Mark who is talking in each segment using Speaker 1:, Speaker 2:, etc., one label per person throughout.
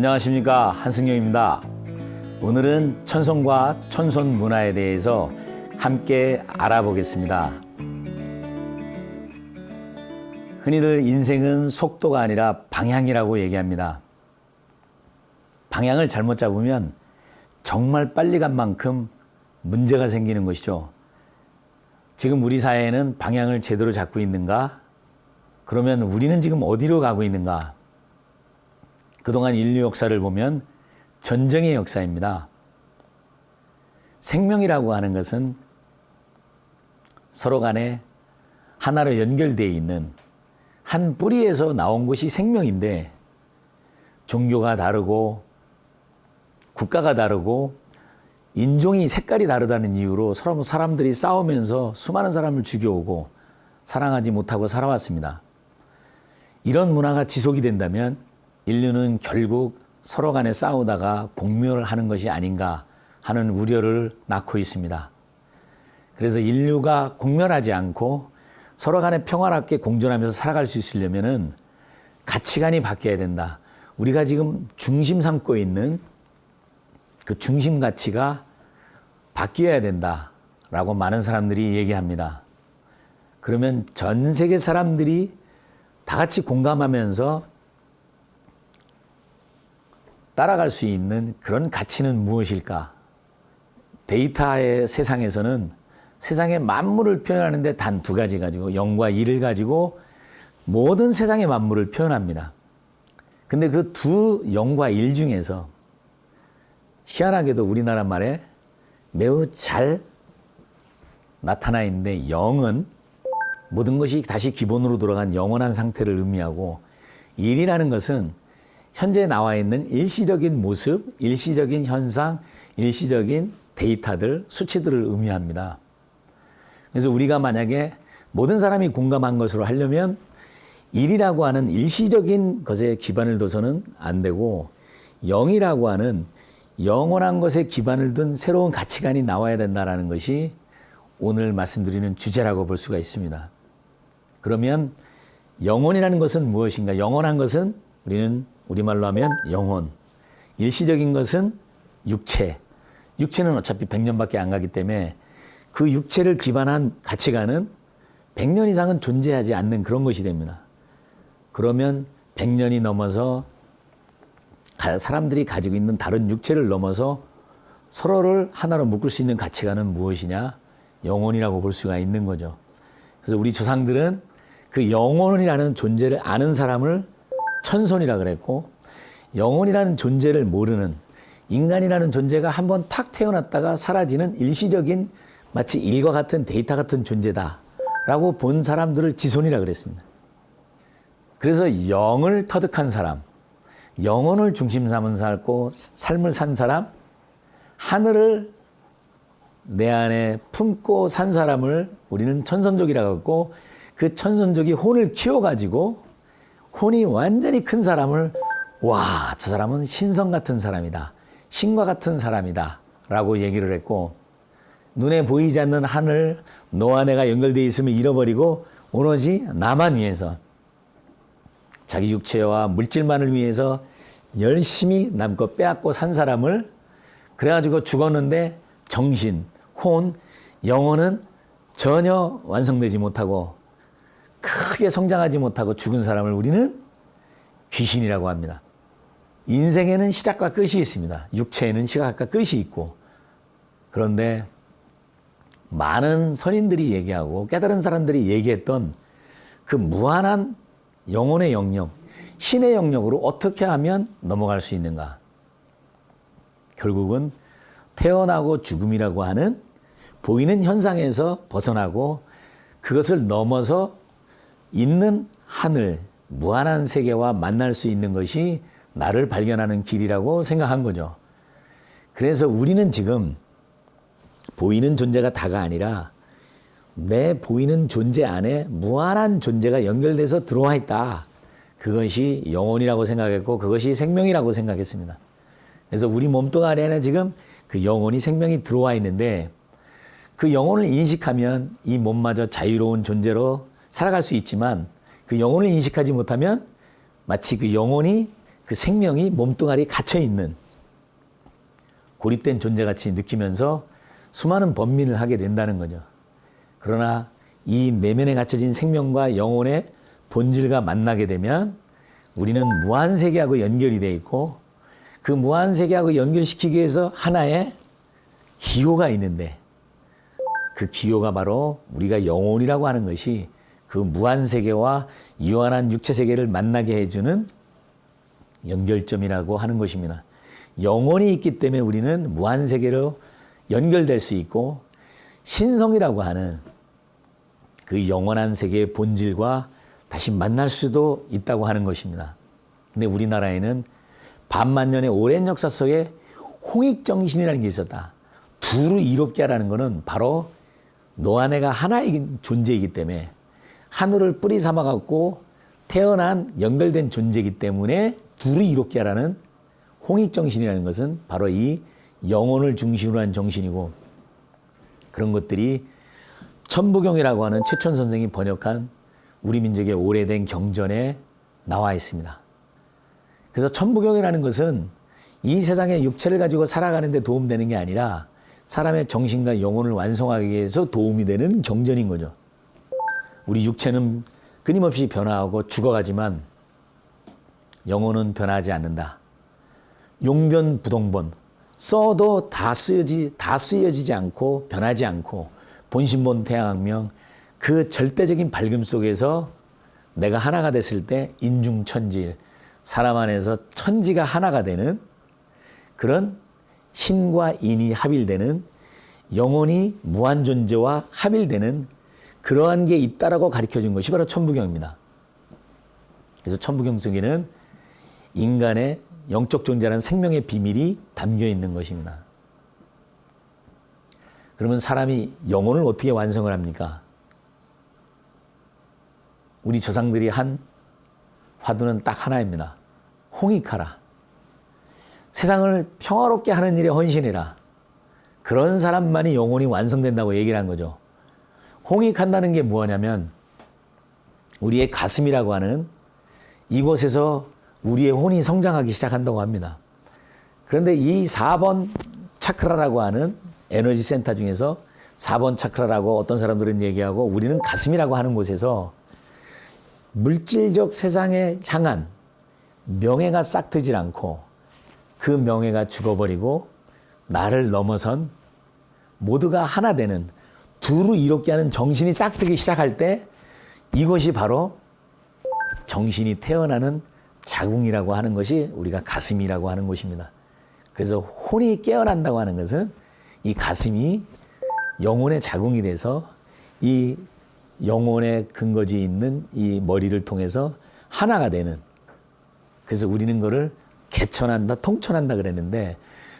Speaker 1: 안녕하십니까, 한승영입니다. 오늘은 천손과 천손 문화에 대해서 함께 알아보겠습니다. 흔히들 인생은 속도가 아니라 방향이라고 얘기합니다. 방향을 잘못 잡으면 정말 빨리 간 만큼 문제가 생기는 것이죠. 지금 우리 사회에는 방향을 제대로 잡고 있는가? 그러면 우리는 지금 어디로 가고 있는가? 그동안 인류 역사를 보면 전쟁의 역사입니다. 생명이라고 하는 것은 서로 간에 하나로 연결되어 있는 한 뿌리에서 나온 것이 생명인데, 종교가 다르고 국가가 다르고 인종이 색깔이 다르다는 이유로 서로 사람들이 싸우면서 수많은 사람을 죽여오고 사랑하지 못하고 살아왔습니다. 이런 문화가 지속이 된다면 인류는 결국 서로 간에 싸우다가 공멸을 하는 것이 아닌가 하는 우려를 낳고 있습니다. 그래서 인류가 공멸하지 않고 서로 간에 평화롭게 공존하면서 살아갈 수 있으려면은 가치관이 바뀌어야 된다. 우리가 지금 중심 삼고 있는 그 중심 가치가 바뀌어야 된다라고 많은 사람들이 얘기합니다. 그러면 전 세계 사람들이 다 같이 공감하면서 따라갈 수 있는 그런 가치는 무엇일까? 데이터의 세상에서는 세상의 만물을 표현하는데 단 두 가지 가지고, 0과 1을 가지고 모든 세상의 만물을 표현합니다. 근데 그 두 0과 1 중에서 희한하게도 우리나라 말에 매우 잘 나타나 있는데, 0은 모든 것이 다시 기본으로 돌아간 영원한 상태를 의미하고, 1이라는 것은 현재 나와 있는 일시적인 모습, 일시적인 현상, 일시적인 데이터들, 수치들을 의미합니다. 그래서 우리가 만약에 모든 사람이 공감한 것으로 하려면 1이라고 하는 일시적인 것에 기반을 둬서는 안 되고, 0이라고 하는 영원한 것에 기반을 둔 새로운 가치관이 나와야 된다는 것이 오늘 말씀드리는 주제라고 볼 수가 있습니다. 그러면 영혼이라는 것은 무엇인가? 영원한 것은 우리는 우리말로 하면 영혼, 일시적인 것은 육체. 육체는 어차피 100년밖에 안 가기 때문에 그 육체를 기반한 가치관은 100년 이상은 존재하지 않는 그런 것이 됩니다. 그러면 100년이 넘어서 사람들이 가지고 있는 다른 육체를 넘어서 서로를 하나로 묶을 수 있는 가치관은 무엇이냐? 영혼이라고 볼 수가 있는 거죠. 그래서 우리 조상들은 그 영혼이라는 존재를 아는 사람을 천손이라 그랬고, 영혼이라는 존재를 모르는, 인간이라는 존재가 한번 탁 태어났다가 사라지는 일시적인 마치 일과 같은 데이터 같은 존재다라고 본 사람들을 지손이라 그랬습니다. 그래서 영을 터득한 사람, 영혼을 중심 삼은 삶을 산 사람, 하늘을 내 안에 품고 산 사람을 우리는 천손족이라고 하고, 그 천손족이 혼을 키워가지고 혼이 완전히 큰 사람을, 와, 저 사람은 신성 같은 사람이다, 신과 같은 사람이다 라고 얘기를 했고, 눈에 보이지 않는 하늘, 너와 내가 연결되어 있으면 잃어버리고 오로지 나만 위해서, 자기 육체와 물질만을 위해서 열심히 남껏 빼앗고 산 사람을, 그래가지고 죽었는데 정신, 혼, 영혼은 전혀 완성되지 못하고 크게 성장하지 못하고 죽은 사람을 우리는 귀신이라고 합니다. 인생에는 시작과 끝이 있습니다. 육체에는 시작과 끝이 있고, 그런데 많은 선인들이 얘기하고 깨달은 사람들이 얘기했던 그 무한한 영혼의 영역, 신의 영역으로 어떻게 하면 넘어갈 수 있는가? 결국은 태어나고 죽음이라고 하는 보이는 현상에서 벗어나고 그것을 넘어서 있는 하늘, 무한한 세계와 만날 수 있는 것이 나를 발견하는 길이라고 생각한 거죠. 그래서 우리는 지금 보이는 존재가 다가 아니라 내 보이는 존재 안에 무한한 존재가 연결돼서 들어와 있다. 그것이 영혼이라고 생각했고, 그것이 생명이라고 생각했습니다. 그래서 우리 몸뚱아리 안에 지금 그 영혼이, 생명이 들어와 있는데, 그 영혼을 인식하면 이 몸마저 자유로운 존재로 살아갈 수 있지만, 그 영혼을 인식하지 못하면 마치 그 영혼이 그 생명이 몸뚱아리에 갇혀 있는 고립된 존재같이 느끼면서 수많은 번민을 하게 된다는 거죠. 그러나 이 내면에 갇혀진 생명과 영혼의 본질과 만나게 되면 우리는 무한세계하고 연결이 되어 있고 그 무한세계하고 연결시키기 위해서 하나의 기호가 있는데 그 기호가 바로 우리가 영혼이라고 하는 것이 그 무한세계와 유한한 육체세계를 만나게 해주는 연결점이라고 하는 것입니다. 영혼이 있기 때문에 우리는 무한세계로 연결될 수 있고 신성이라고 하는 그 영원한 세계의 본질과 다시 만날 수도 있다고 하는 것입니다. 근데 우리나라에는 반만년의 오랜 역사 속에 홍익정신이라는 게 있었다. 두루 이롭게 하라는 것은 바로 너와 내가 하나의 존재이기 때문에 하늘을 뿌리 삼아갖고 태어난 연결된 존재이기 때문에 두루 이롭게 하라는 홍익정신이라는 것은 바로 이 영혼을 중심으로 한 정신이고 그런 것들이 천부경이라고 하는 최천 선생이 번역한 우리 민족의 오래된 경전에 나와 있습니다. 그래서 천부경이라는 것은 이 세상의 육체를 가지고 살아가는 데 도움되는 게 아니라 사람의 정신과 영혼을 완성하기 위해서 도움이 되는 경전인 거죠. 우리 육체는 끊임없이 변화하고 죽어가지만 영혼은 변하지 않는다. 용변부동본 써도 다 쓰여지지 않고 변하지 않고 본신본 태양학명 그 절대적인 밝음 속에서 내가 하나가 됐을 때 인중천지일 사람 안에서 천지가 하나가 되는 그런 신과 인이 합일되는 영혼이 무한존재와 합일되는 그러한 게 있다라고 가르쳐준 것이 바로 천부경입니다. 그래서 천부경 속에는 인간의 영적 존재라는 생명의 비밀이 담겨 있는 것입니다. 그러면 사람이 영혼을 어떻게 완성을 합니까? 우리 조상들이 한 화두는 딱 하나입니다. 홍익하라. 세상을 평화롭게 하는 일에 헌신해라. 그런 사람만이 영혼이 완성된다고 얘기를 한 거죠. 홍익한다는 게 뭐냐면 우리의 가슴이라고 하는 이곳에서 우리의 혼이 성장하기 시작한다고 합니다. 그런데 이 4번 차크라라고 하는 에너지 센터 중에서 4번 차크라라고 어떤 사람들은 얘기하고 우리는 가슴이라고 하는 곳에서 물질적 세상에 향한 명예가 싹트질 않고 그 명예가 죽어버리고 나를 넘어선 모두가 하나 되는 두루 이롭게 하는 정신이 싹트기 시작할 때 이것이 바로 정신이 태어나는 자궁이라고 하는 것이 우리가 가슴이라고 하는 것입니다. 그래서 혼이 깨어난다고 하는 것은 이 가슴이 영혼의 자궁이 돼서 이 영혼의 근거지 있는 이 머리를 통해서 하나가 되는 그래서 우리는 그걸 개천한다, 통천한다 그랬는데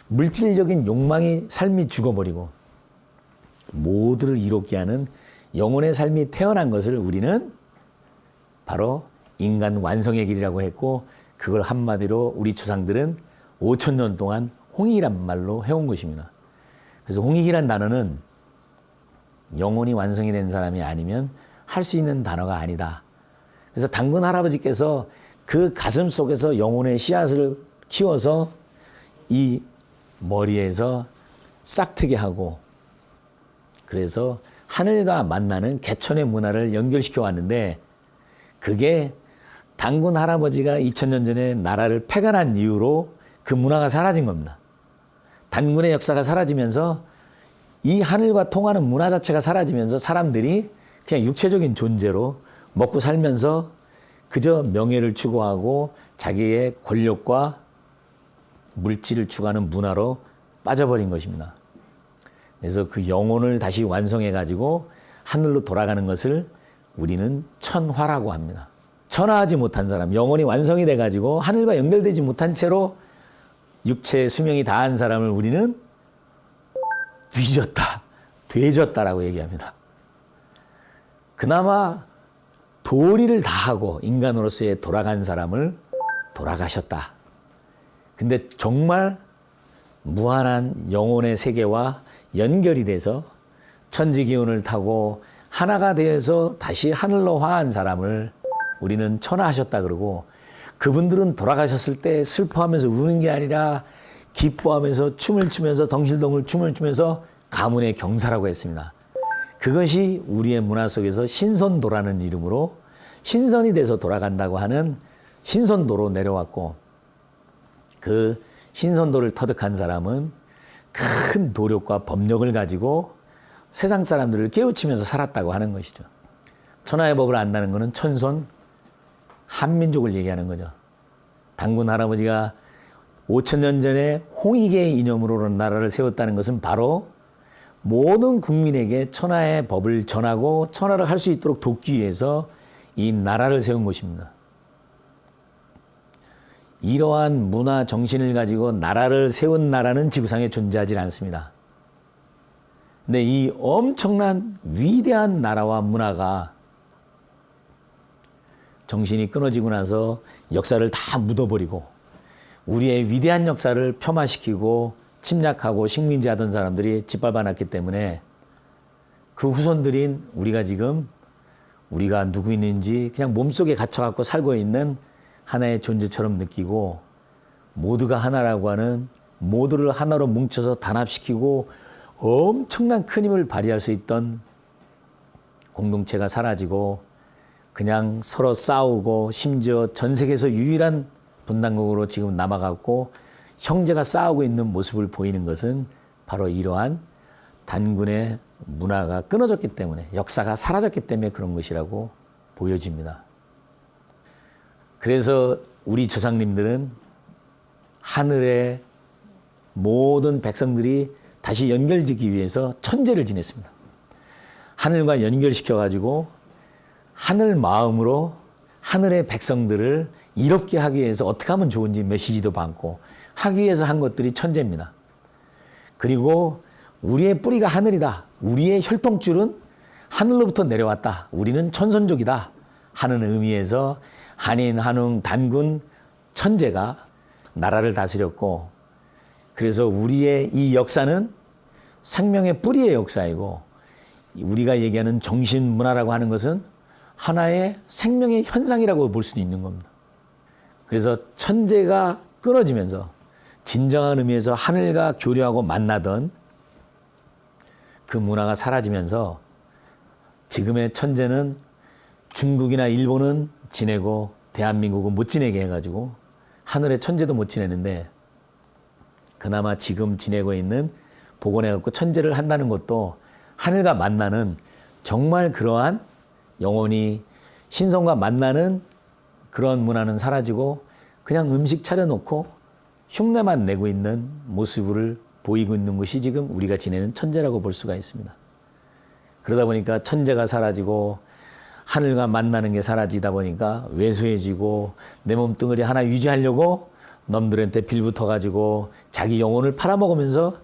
Speaker 1: 물질적인 욕망이 삶이 죽어버리고 모두를 이롭게 하는 영혼의 삶이 태어난 것을 우리는 바로 인간 완성의 길이라고 했고 그걸 한마디로 우리 조상들은 5,000년 동안 홍익이란 말로 해온 것입니다. 그래서 홍익이란 단어는 영혼이 완성이 된 사람이 아니면 할 수 있는 단어가 아니다. 그래서 당군 할아버지께서 그 가슴 속에서 영혼의 씨앗을 키워서 이 머리에서 싹트게 하고 그래서 하늘과 만나는 개천의 문화를 연결시켜 왔는데 그게 당군 할아버지가 2000년 전에 나라를 폐간한 이후로 그 문화가 사라진 겁니다. 단군의 역사가 사라지면서 이 하늘과 통하는 문화 자체가 사라지면서 사람들이 그냥 육체적인 존재로 먹고 살면서 그저 명예를 추구하고 자기의 권력과 물질을 추구하는 문화로 빠져버린 것입니다. 그래서 그 영혼을 다시 완성해가지고 하늘로 돌아가는 것을 우리는 천화라고 합니다. 천화하지 못한 사람, 영혼이 완성이 돼가지고 하늘과 연결되지 못한 채로 육체의 수명이 다한 사람을 우리는 뒤졌다, 되졌다라고 얘기합니다. 그나마 도리를 다하고 인간으로서의 돌아간 사람을 돌아가셨다. 근데 정말 무한한 영혼의 세계와 연결이 돼서 천지 기운을 타고 하나가 되어서 다시 하늘로 화한 사람을 우리는 천하하셨다 그러고 그분들은 돌아가셨을 때 슬퍼하면서 우는 게 아니라 기뻐하면서 춤을 추면서 덩실덩실 춤을 추면서 가문의 경사라고 했습니다. 그것이 우리의 문화 속에서 신선도라는 이름으로 신선이 돼서 돌아간다고 하는 신선도로 내려왔고, 그 신선도를 터득한 사람은 큰 도력과 법력을 가지고 세상 사람들을 깨우치면서 살았다고 하는 것이죠. 천하의 법을 안다는 것은 천손 한민족을 얘기하는 거죠. 단군 할아버지가 5,000년 전에 홍익의 이념으로 나라를 세웠다는 것은 바로 모든 국민에게 천하의 법을 전하고 천하를 할 수 있도록 돕기 위해서 이 나라를 세운 것입니다. 이러한 문화 정신을 가지고 나라를 세운 나라는 지구상에 존재하지 않습니다. 근데 이 엄청난 위대한 나라와 문화가 정신이 끊어지고 나서 역사를 다 묻어버리고 우리의 위대한 역사를 폄하시키고 침략하고 식민지하던 사람들이 짓밟아놨기 때문에 그 후손들인 우리가 지금 우리가 누구인지 그냥 몸속에 갇혀갖고 살고 있는 하나의 존재처럼 느끼고, 모두가 하나라고 하는 모두를 하나로 뭉쳐서 단합시키고 엄청난 큰 힘을 발휘할 수 있던 공동체가 사라지고 그냥 서로 싸우고, 심지어 전 세계에서 유일한 분단국으로 지금 남아갖고 형제가 싸우고 있는 모습을 보이는 것은 바로 이러한 단군의 문화가 끊어졌기 때문에, 역사가 사라졌기 때문에 그런 것이라고 보여집니다. 그래서 우리 조상님들은 하늘의 모든 백성들이 다시 연결되기 위해서 천재를 지냈습니다. 하늘과 연결시켜가지고 하늘 마음으로 하늘의 백성들을 이롭게 하기 위해서 어떻게 하면 좋은지 메시지도 받고 하기 위해서 한 것들이 천재입니다. 그리고 우리의 뿌리가 하늘이다. 우리의 혈통줄은 하늘로부터 내려왔다. 우리는 천선족이다 하는 의미에서 한인, 한웅, 단군, 천재가 나라를 다스렸고, 그래서 우리의 이 역사는 생명의 뿌리의 역사이고, 우리가 얘기하는 정신문화라고 하는 것은 하나의 생명의 현상이라고 볼 수도 있는 겁니다. 그래서 천재가 끊어지면서 진정한 의미에서 하늘과 교류하고 만나던 그 문화가 사라지면서 지금의 천재는 중국이나 일본은 지내고 대한민국은 못 지내게 해가지고 하늘의 천재도 못 지내는데, 그나마 지금 지내고 있는 복원해갖고 천재를 한다는 것도 하늘과 만나는, 정말 그러한 영혼이 신성과 만나는 그런 문화는 사라지고 그냥 음식 차려놓고 흉내만 내고 있는 모습을 보이고 있는 것이 지금 우리가 지내는 천재라고 볼 수가 있습니다. 그러다 보니까 천재가 사라지고 하늘과 만나는 게 사라지다 보니까 왜소해지고 내 몸뚱아리 하나 유지하려고 놈들한테 빌붙어가지고 자기 영혼을 팔아먹으면서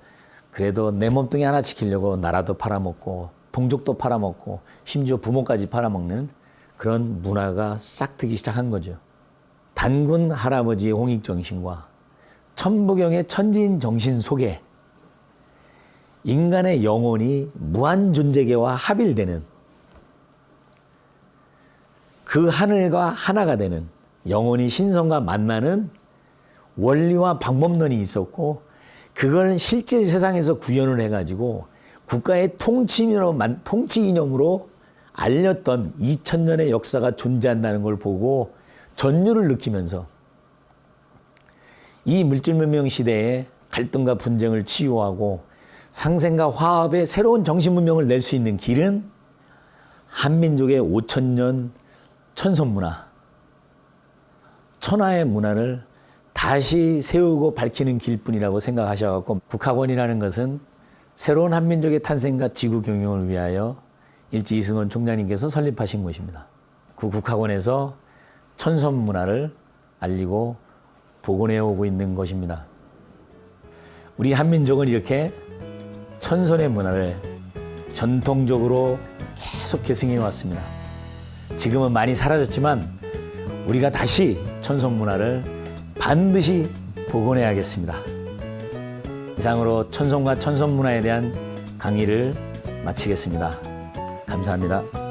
Speaker 1: 그래도 내 몸뚱이 하나 지키려고 나라도 팔아먹고 동족도 팔아먹고 심지어 부모까지 팔아먹는 그런 문화가 싹트기 시작한 거죠. 단군 할아버지의 홍익정신과 천부경의 천지인 정신 속에 인간의 영혼이 무한존재계와 합일되는, 그 하늘과 하나가 되는, 영혼이 신성과 만나는 원리와 방법론이 있었고, 그걸 실제 세상에서 구현을 해가지고 국가의 통치 이념으로 알렸던 2000년의 역사가 존재한다는 걸 보고 전율을 느끼면서 이 물질문명 시대에 갈등과 분쟁을 치유하고 상생과 화합의 새로운 정신문명을 낼 수 있는 길은 한민족의 5000년 천선문화, 천하의 문화를 다시 세우고 밝히는 길뿐이라고 생각하셔서 국학원이라는 것은 새로운 한민족의 탄생과 지구 경영을 위하여 일제 이승원 총장님께서 설립하신 곳입니다. 그 국학원에서 천선 문화를 알리고 복원해 오고 있는 것입니다. 우리 한민족은 이렇게 천선의 문화를 전통적으로 계속 계승해 왔습니다. 지금은 많이 사라졌지만 우리가 다시 천선 문화를 반드시 복원해야겠습니다. 이상으로 천선과 천선 문화에 대한 강의를 마치겠습니다. 감사합니다.